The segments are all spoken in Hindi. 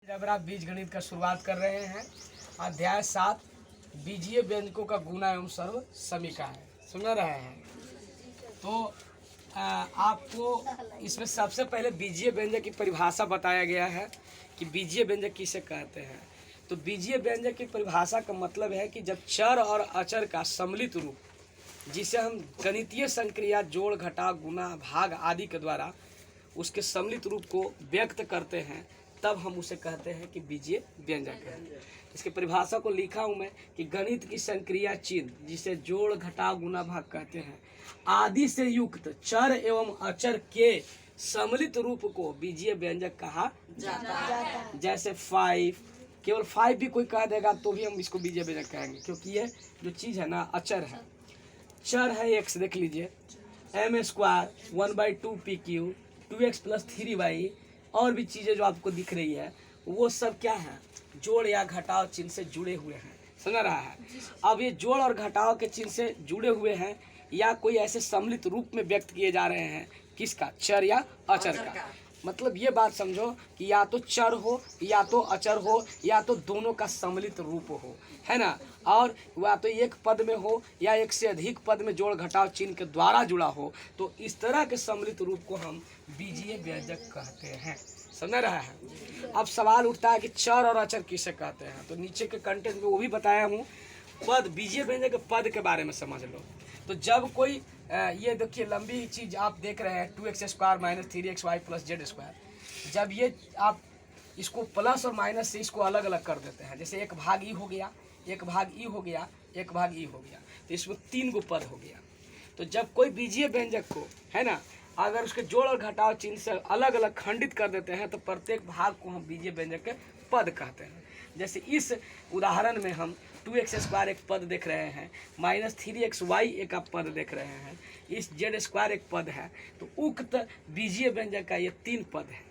जब आप बीज गणित का शुरुआत कर रहे हैं, अध्याय 7 बीजीय व्यंजकों का गुना एवं सर्व समीका है, सुन रहे हैं। तो आपको इसमें सबसे पहले बीजीय व्यंजक की परिभाषा बताया गया है कि बीजीय व्यंजक किसे कहते हैं। तो बीजीय व्यंजक की परिभाषा का मतलब है कि जब चर और अचर का सम्मिलित रूप, जिसे हम गणितीय संक्रिया जोड़ घटाव गुना भाग आदि के द्वारा उसके सम्मिलित रूप को व्यक्त करते हैं, तब हम उसे कहते हैं कि बीजीय व्यंजक है। इसकी परिभाषा को लिखा हूँ मैं कि गणित की संक्रिया चिन्ह, जिसे जोड़ घटाव गुना भाग कहते हैं, आदि से युक्त चर एवं अचर के सम्मिलित रूप को बीजीय व्यंजक कहा जाता है। जैसे 5, केवल 5 भी कोई कह देगा तो भी हम इसको बीजीय व्यंजक कहेंगे, क्योंकि ये जो चीज़ है ना अचर है। चर है x, देख लीजिए m² 1/2 pq 2x + 3y, और भी चीज़ें जो आपको दिख रही है वो सब क्या है, जोड़ या घटाव चिन्ह से जुड़े हुए हैं, समझ रहा है। अब ये जोड़ और घटाव के चिन्ह से जुड़े हुए हैं या कोई ऐसे सम्मिलित रूप में व्यक्त किए जा रहे हैं, किसका, चर या अचर का। मतलब ये बात समझो कि या तो चर हो या तो अचर हो या तो दोनों का सम्मिलित रूप हो, है ना। और या तो एक पद में हो या एक से अधिक पद में जोड़ घटाव चिन्ह के द्वारा जुड़ा हो, तो इस तरह के सम्मिलित रूप को हम बीजीय व्यंजक कहते हैं, समझ रहा है। अब सवाल उठता है कि चर और अचर किसे कहते हैं, तो नीचे के कंटेंट में वो भी बताया हूँ। पद, बीजीय व्यंजक के पद के बारे में समझ लो। तो जब कोई ये देखिए लंबी चीज़ आप देख रहे हैं 2x² - 3xy + z², जब ये आप इसको प्लस और माइनस से इसको अलग अलग कर देते हैं, जैसे 1 भाग ई हो गया, 1 भाग ई हो गया, 1 भाग ई हो गया, तो इसमें 3 गो पद हो गया। तो जब कोई बीजीय व्यंजक को, है ना, अगर उसके जोड़ और घटाव चिन्ह से अलग अलग खंडित कर देते हैं तो प्रत्येक भाग को हम बीजीय व्यंजक के पद कहते हैं। जैसे इस उदाहरण में हम 2x² एक पद देख रहे हैं, -3xy एक आप पद देख रहे हैं, इस z² एक पद है, तो उक्त बीजीय व्यंजक का ये 3 पद है।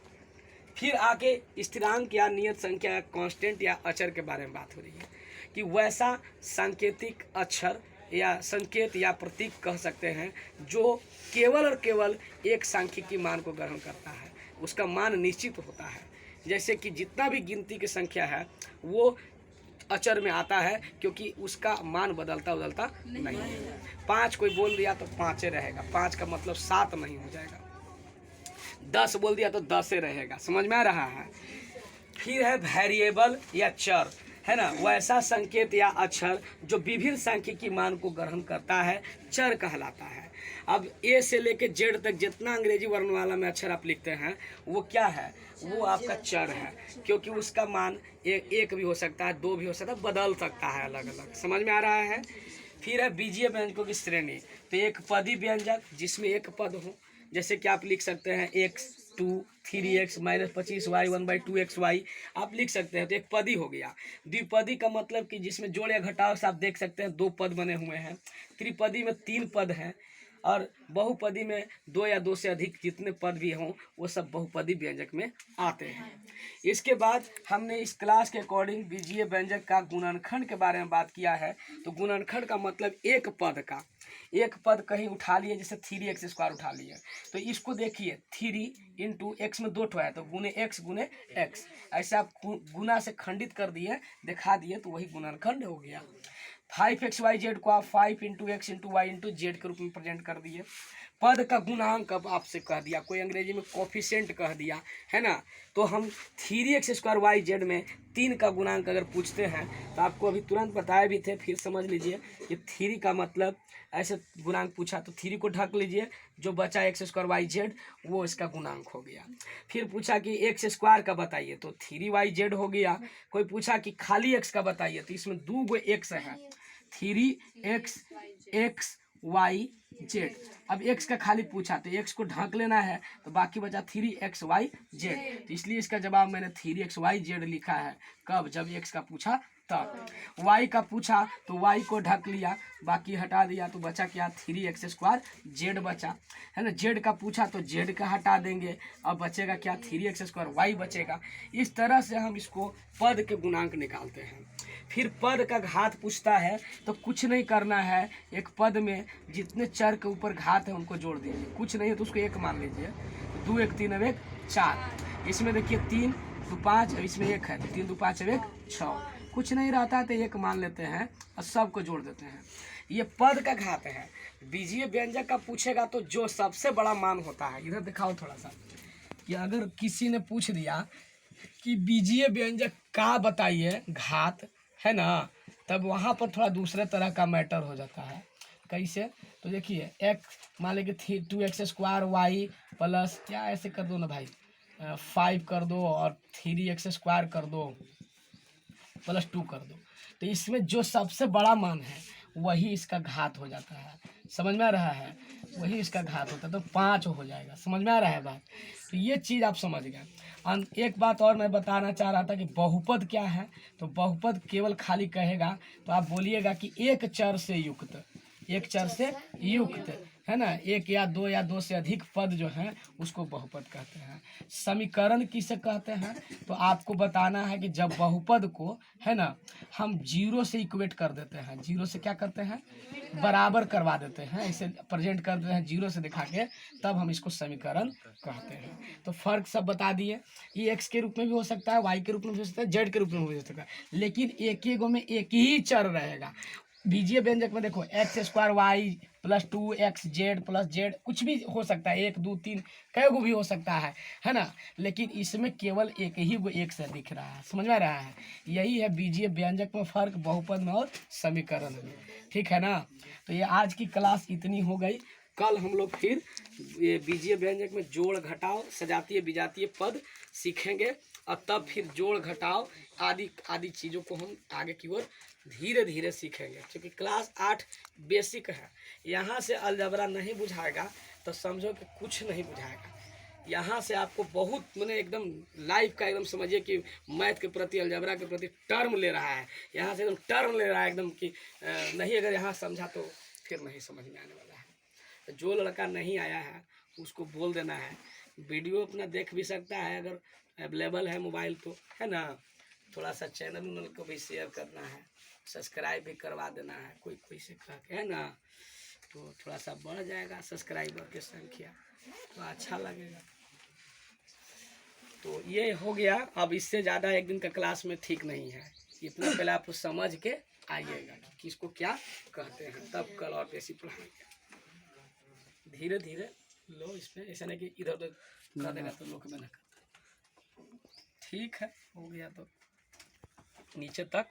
फिर आके स्थिरांक या नियत संख्या या कांस्टेंट या अचर के बारे में बात हो रही है कि वैसा सांकेतिक अक्षर या संकेत या प्रतीक कह सकते हैं जो केवल और केवल एक सांख्यिकी मान को ग्रहण करता है, उसका मान निश्चित होता है। जैसे कि जितना भी गिनती की संख्या है वो अचर में आता है, क्योंकि उसका मान बदलता नहीं है। 5 कोई बोल दिया तो 5 रहेगा, 5 का मतलब 7 नहीं हो जाएगा। 10 बोल दिया तो 10 रहेगा, समझ में आ रहा है। फिर है वेरिएबल या चर, है ना, वैसा संकेत या अक्षर जो विभिन्न सांख्यिकी मान को ग्रहण करता है, चर कहलाता है। अब ए से लेके जेड तक जितना अंग्रेजी वर्णमाला में अक्षर आप लिखते हैं वो क्या है, वो आपका चर है, क्योंकि उसका मान एक भी हो सकता है, 2 भी हो सकता है, बदल सकता है अलग अलग, समझ में आ रहा है। फिर है बीजीय व्यंजकों की श्रेणी। तो एक पदी व्यंजक जिसमें एक पद हो, जैसे कि आप लिख सकते हैं x2 3x - 25y 1/2xy आप लिख सकते हैं, तो एक पदी हो गया। द्विपदी का मतलब कि जिसमें जोड़ या घटाव से आप देख सकते हैं 2 पद बने हुए हैं। त्रिपदी में 3 पद हैं, और बहुपदी में 2 या 2 से अधिक जितने पद भी हों वो सब बहुपदी व्यंजक में आते हैं। इसके बाद हमने इस क्लास के अकॉर्डिंग बीजीय व्यंजक का गुणनखंड के बारे में बात किया है। तो गुणनखंड का मतलब एक पद का, एक पद कहीं उठा लिए, जैसे 3x² उठा लिए, तो इसको देखिए 3 × x में 2 ठो है, तो गुने x, ऐसे आप गुना से खंडित कर दिए, दिखा दिए, तो वही गुणनखंड हो गया। 5xyz को आप 5 × x × y × z के रूप में प्रेजेंट कर दिए। पद का गुणांक अब आपसे कह दिया, कोई अंग्रेजी में कोफिशिएंट कह दिया, है ना। तो हम 3x² yz में 3 का गुणांक अगर पूछते हैं तो आपको अभी तुरंत बताए भी थे, फिर समझ लीजिए कि 3 का मतलब ऐसे गुणांक पूछा तो 3 को ढक लीजिए, जो बचा x² yz वो इसका गुणांक हो गया। फिर पूछा कि x² का बताइए, तो 3yz हो गया। कोई पूछा कि खाली x का बताइए, तो इसमें 2 गो x है, 3x x y z। अब x का खाली पूछा तो x को ढक लेना है, तो बाकी बचा 3xyz, तो इसलिए इसका जवाब मैंने 3xyz लिखा है। कब, जब x का पूछा तब। y का पूछा तो y को ढक लिया, बाकी हटा दिया, तो बचा क्या, 3x² z बचा, है ना। z का पूछा तो z का हटा देंगे, अब बचेगा क्या, 3x² y बचेगा। इस तरह से हम इसको पद के गुणांक निकालते हैं। फिर पद का घात पूछता है तो कुछ नहीं करना है, एक पद में जितने चर के ऊपर घात है उनको जोड़ दीजिए, कुछ नहीं है तो उसको 1 मान लीजिए। 2 × 1 = 3 = 4, इसमें देखिए 3 तो 5, इसमें 1 है, 3 2 5 1 6, कुछ नहीं रहता तो 1 मान लेते हैं और सबको जोड़ देते हैं। ये पद का घात है। बीजीय व्यंजक का पूछेगा तो जो सबसे बड़ा मान होता है, इधर दिखाओ थोड़ा सा, कि अगर किसी ने पूछ दिया कि बीजीय व्यंजक का बताइए घात, है ना, तब वहाँ पर थोड़ा दूसरे तरह का मैटर हो जाता है। कैसे? तो देखिए x मान लीजिए 2x² y प्लस, या ऐसे कर दो ना भाई, 5 कर दो और 3x² कर दो प्लस 2 कर दो, तो इसमें जो सबसे बड़ा मान है वही इसका घात हो जाता है। समझ में आ रहा है? वही इसका घात होता है, तो 5 हो जाएगा। समझ में आ रहा है बात? तो ये चीज़ आप समझ गए। एक बात और मैं बताना चाह रहा था कि बहुपद क्या है। तो बहुपद केवल खाली कहेगा तो आप बोलिएगा कि एक चर से युक्त, एक चर से युक्त, है ना, एक या दो से अधिक पद जो हैं उसको बहुपद कहते हैं। समीकरण किसे कहते हैं? तो आपको बताना है कि जब बहुपद को, है ना, हम 0 से इक्वेट कर देते हैं, 0 से क्या करते हैं, बराबर करवा देते हैं, इसे प्रेजेंट कर देते हैं 0 से दिखा के, तब हम इसको समीकरण कहते हैं। तो फर्क सब बता दिए। ये x के रूप में भी हो सकता है, y के रूप में भी हो सकता है, z के रूप में भी हो सकता है, लेकिन एक ही गो में एक ही चर रहेगा। बीजीय व्यंजक में देखो x² y plus 2x z plus z कुछ भी हो सकता है, 1 2 3 कई गो भी हो सकता है ना, लेकिन इसमें केवल एक ही गो एक से दिख रहा है। समझ में आ रहा है? यही है बीजीय व्यंजक में फ़र्क, बहुपद में और समीकरण में। ठीक है ना? तो ये आज की क्लास इतनी हो गई। कल हम लोग फिर ये बीजीय व्यंजक में जोड़ घटाव, सजातीय विजातीय पद सीखेंगे, और तब फिर जोड़ घटाव आदि आदि चीज़ों को हम आगे की ओर धीरे धीरे सीखेंगे, क्योंकि क्लास 8 बेसिक है। यहाँ से अलजबरा नहीं बुझाएगा तो समझो कि कुछ नहीं बुझाएगा। यहाँ से आपको बहुत मैंने एकदम लाइफ का एकदम समझिए कि मैथ के प्रति, अलजबरा के प्रति टर्म ले रहा है। यहाँ से एकदम टर्म ले रहा है एकदम कि नहीं अगर यहाँ समझा तो फिर नहीं समझ में आने वाला है। जो लड़का नहीं आया है उसको बोल देना है। वीडियो अपना देख भी सकता है अगर अवेलेबल है मोबाइल तो, है ना। थोड़ा सा चैनल को भी शेयर करना है, सब्सक्राइब भी करवा देना है, कोई कोई से कह के, है ना, तो थोड़ा सा बढ़ जाएगा सब्सक्राइबर की संख्या, तो अच्छा लगेगा। तो ये हो गया। अब इससे ज़्यादा एक दिन का क्लास में ठीक नहीं है। इतना पहले आप समझ के आइएगा कि किसको क्या कहते हैं, तब कल और बेसी पढ़ाएंगे। धीरे धीरे लो इसमें, ऐसा नहीं कि इधर उधर कर देगा तो लोग में ना करता। ठीक है, हो गया तो नीचे तक